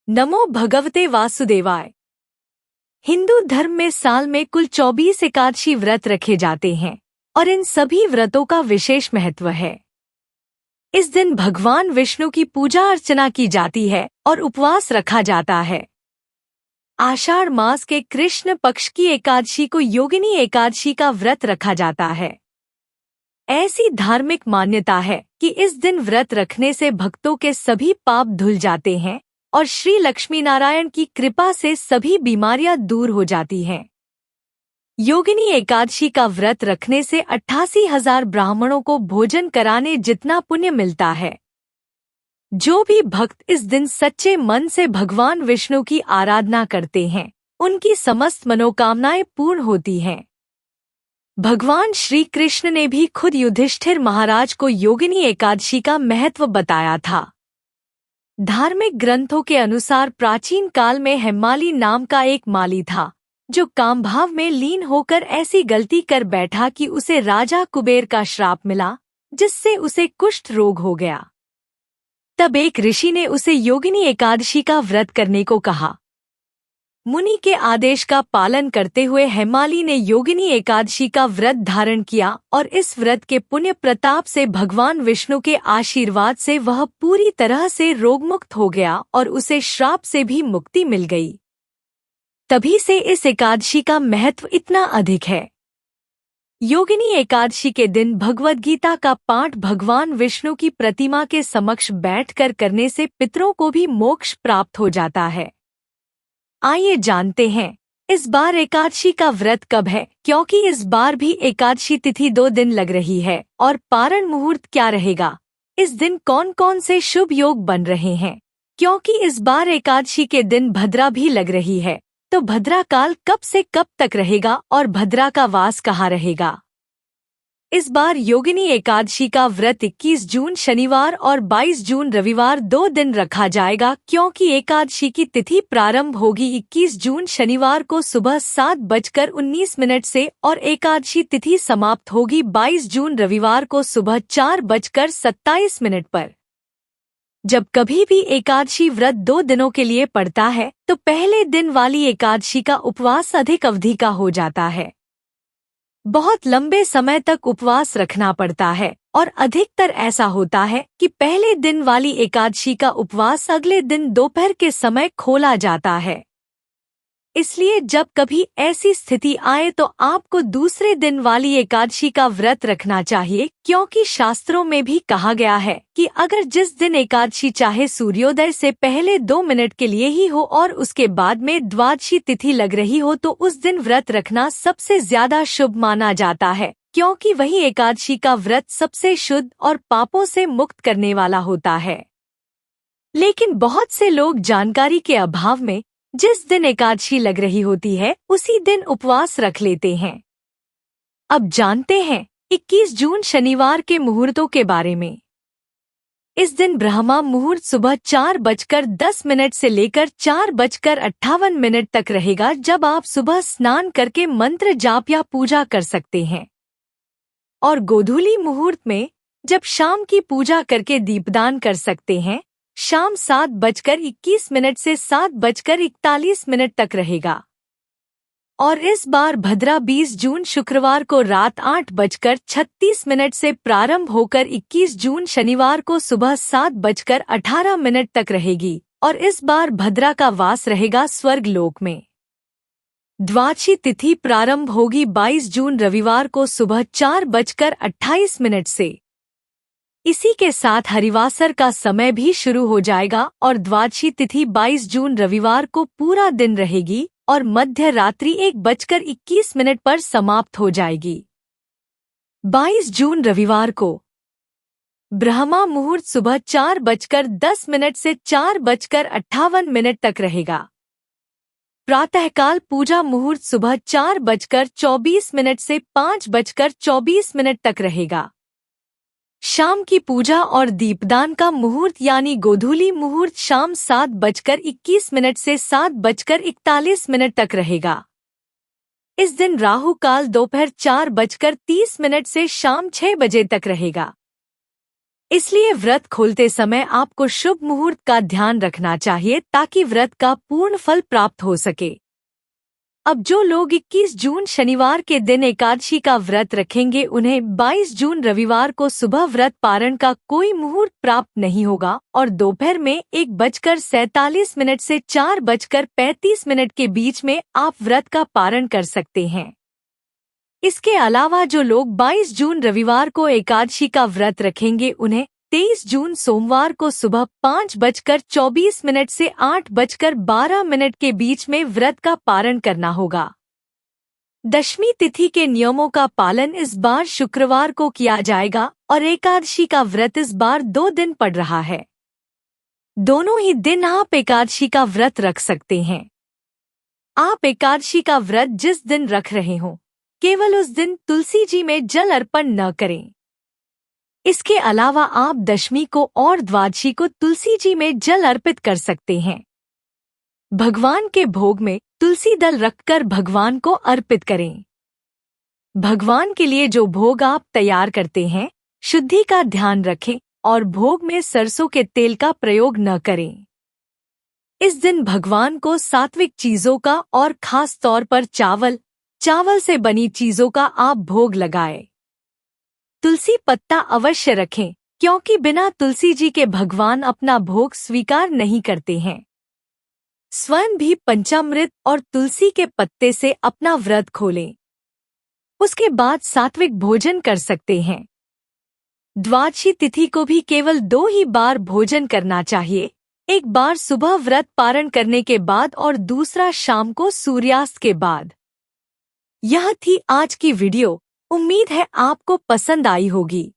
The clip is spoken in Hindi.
नमो भगवते वासुदेवाय। हिंदू धर्म में साल में कुल 24 एकादशी व्रत रखे जाते हैं और इन सभी व्रतों का विशेष महत्व है। इस दिन भगवान विष्णु की पूजा अर्चना की जाती है और उपवास रखा जाता है। आषाढ़ मास के कृष्ण पक्ष की एकादशी को योगिनी एकादशी का व्रत रखा जाता है। ऐसी धार्मिक मान्यता है कि इस दिन व्रत रखने से भक्तों के सभी पाप धुल जाते हैं और श्री लक्ष्मी नारायण की कृपा से सभी बीमारियां दूर हो जाती हैं। योगिनी एकादशी का व्रत रखने से 88,000 ब्राह्मणों को भोजन कराने जितना पुण्य मिलता है। जो भी भक्त इस दिन सच्चे मन से भगवान विष्णु की आराधना करते हैं, उनकी समस्त मनोकामनाएं पूर्ण होती हैं। भगवान श्री कृष्ण ने भी खुद युधिष्ठिर महाराज को योगिनी एकादशी का महत्व बताया था। धार्मिक ग्रंथों के अनुसार प्राचीन काल में हेमाली नाम का एक माली था, जो कामभाव में लीन होकर ऐसी गलती कर बैठा कि उसे राजा कुबेर का श्राप मिला, जिससे उसे कुष्ठ रोग हो गया। तब एक ऋषि ने उसे योगिनी एकादशी का व्रत करने को कहा। मुनि के आदेश का पालन करते हुए हेमाली ने योगिनी एकादशी का व्रत धारण किया और इस व्रत के पुण्य प्रताप से भगवान विष्णु के आशीर्वाद से वह पूरी तरह से रोगमुक्त हो गया और उसे श्राप से भी मुक्ति मिल गई। तभी से इस एकादशी का महत्व इतना अधिक है। योगिनी एकादशी के दिन भगवद गीता का पाठ भगवान विष्णु की प्रतिमा के समक्ष बैठकर करने से पितरों को भी मोक्ष प्राप्त हो जाता है। आइए जानते हैं इस बार एकादशी का व्रत कब है, क्योंकि इस बार भी एकादशी तिथि 2 दिन लग रही है और पारण मुहूर्त क्या रहेगा। इस दिन कौन कौन से शुभ योग बन रहे हैं, क्योंकि इस बार एकादशी के दिन भद्रा भी लग रही है, तो भद्रा काल कब से कब तक रहेगा और भद्रा का वास कहाँ रहेगा। इस बार योगिनी एकादशी का व्रत 21 जून शनिवार और 22 जून रविवार 2 दिन रखा जाएगा, क्योंकि एकादशी की तिथि प्रारंभ होगी 21 जून शनिवार को सुबह 7:19 से और एकादशी तिथि समाप्त होगी 22 जून रविवार को सुबह 4:27 पर। जब कभी भी एकादशी व्रत 2 दिनों के लिए पड़ता है तो पहले दिन वाली एकादशी का उपवास अधिक अवधि का हो जाता है। बहुत लंबे समय तक उपवास रखना पड़ता है और अधिकतर ऐसा होता है कि पहले दिन वाली एकादशी का उपवास अगले दिन दोपहर के समय खोला जाता है। इसलिए जब कभी ऐसी स्थिति आए तो आपको दूसरे दिन वाली एकादशी का व्रत रखना चाहिए, क्योंकि शास्त्रों में भी कहा गया है कि अगर जिस दिन एकादशी चाहे सूर्योदय से पहले 2 मिनट के लिए ही हो और उसके बाद में द्वादशी तिथि लग रही हो तो उस दिन व्रत रखना सबसे ज्यादा शुभ माना जाता है, क्योंकि वही एकादशी का व्रत सबसे शुद्ध और पापों से मुक्त करने वाला होता है। लेकिन बहुत से लोग जानकारी के अभाव में जिस दिन एकादशी लग रही होती है उसी दिन उपवास रख लेते हैं। अब जानते हैं 21 जून शनिवार के मुहूर्तों के बारे में। इस दिन ब्रह्मा मुहूर्त सुबह 4:10 से लेकर 4:58 तक रहेगा, जब आप सुबह स्नान करके मंत्र जाप या पूजा कर सकते हैं। और गोधूली मुहूर्त में जब शाम की पूजा करके दीपदान कर सकते हैं, शाम 7:21 से 7:41 तक रहेगा। और इस बार भद्रा 20 जून शुक्रवार को रात 8:36 से प्रारंभ होकर 21 जून शनिवार को सुबह 7:18 तक रहेगी और इस बार भद्रा का वास रहेगा स्वर्ग लोक में। द्वादशी तिथि प्रारंभ होगी 22 जून रविवार को सुबह 4:28 से। इसी के साथ हरिवासर का समय भी शुरू हो जाएगा और द्वादशी तिथि 22 जून रविवार को पूरा दिन रहेगी और मध्य रात्रि 1:21 पर समाप्त हो जाएगी। 22 जून रविवार को ब्रह्मा मुहूर्त सुबह 4:10 से 4:58 तक रहेगा। प्रातःकाल पूजा मुहूर्त सुबह 4:24 से 5:24 तक रहेगा। शाम की पूजा और दीपदान का मुहूर्त यानी गोधूली मुहूर्त शाम 7:21 से 7:41 तक रहेगा। इस दिन राहु काल दोपहर 4:30 से शाम 6 बजे तक रहेगा। इसलिए व्रत खोलते समय आपको शुभ मुहूर्त का ध्यान रखना चाहिए ताकि व्रत का पूर्ण फल प्राप्त हो सके। अब जो लोग 21 जून शनिवार के दिन एकादशी का व्रत रखेंगे उन्हें 22 जून रविवार को सुबह व्रत पारण का कोई मुहूर्त प्राप्त नहीं होगा और दोपहर में 1:47 से 4:35 के बीच में आप व्रत का पारण कर सकते हैं। इसके अलावा जो लोग 22 जून रविवार को एकादशी का व्रत रखेंगे उन्हें 23 जून सोमवार को सुबह 5:24 से 8:12 के बीच में व्रत का पारण करना होगा। दशमी तिथि के नियमों का पालन इस बार शुक्रवार को किया जाएगा और एकादशी का व्रत इस बार 2 दिन पड़ रहा है। दोनों ही दिन आप एकादशी का व्रत रख सकते हैं। आप एकादशी का व्रत जिस दिन रख रहे हों केवल उस दिन तुलसी जी में जल अर्पण न करें। इसके अलावा आप दशमी को और द्वादशी को तुलसी जी में जल अर्पित कर सकते हैं। भगवान के भोग में तुलसी दल रखकर भगवान को अर्पित करें। भगवान के लिए जो भोग आप तैयार करते हैं शुद्धि का ध्यान रखें और भोग में सरसों के तेल का प्रयोग न करें। इस दिन भगवान को सात्विक चीजों का और खास तौर पर चावल से बनी चीजों का आप भोग लगाएं। तुलसी पत्ता अवश्य रखें क्योंकि बिना तुलसी जी के भगवान अपना भोग स्वीकार नहीं करते हैं। स्वयं भी पंचामृत और तुलसी के पत्ते से अपना व्रत खोलें। उसके बाद सात्विक भोजन कर सकते हैं। द्वादशी तिथि को भी केवल 2 ही बार भोजन करना चाहिए, एक बार सुबह व्रत पारण करने के बाद और दूसरा शाम को सूर्यास्त के बाद। यह थी आज की वीडियो। उम्मीद है आपको पसंद आई होगी।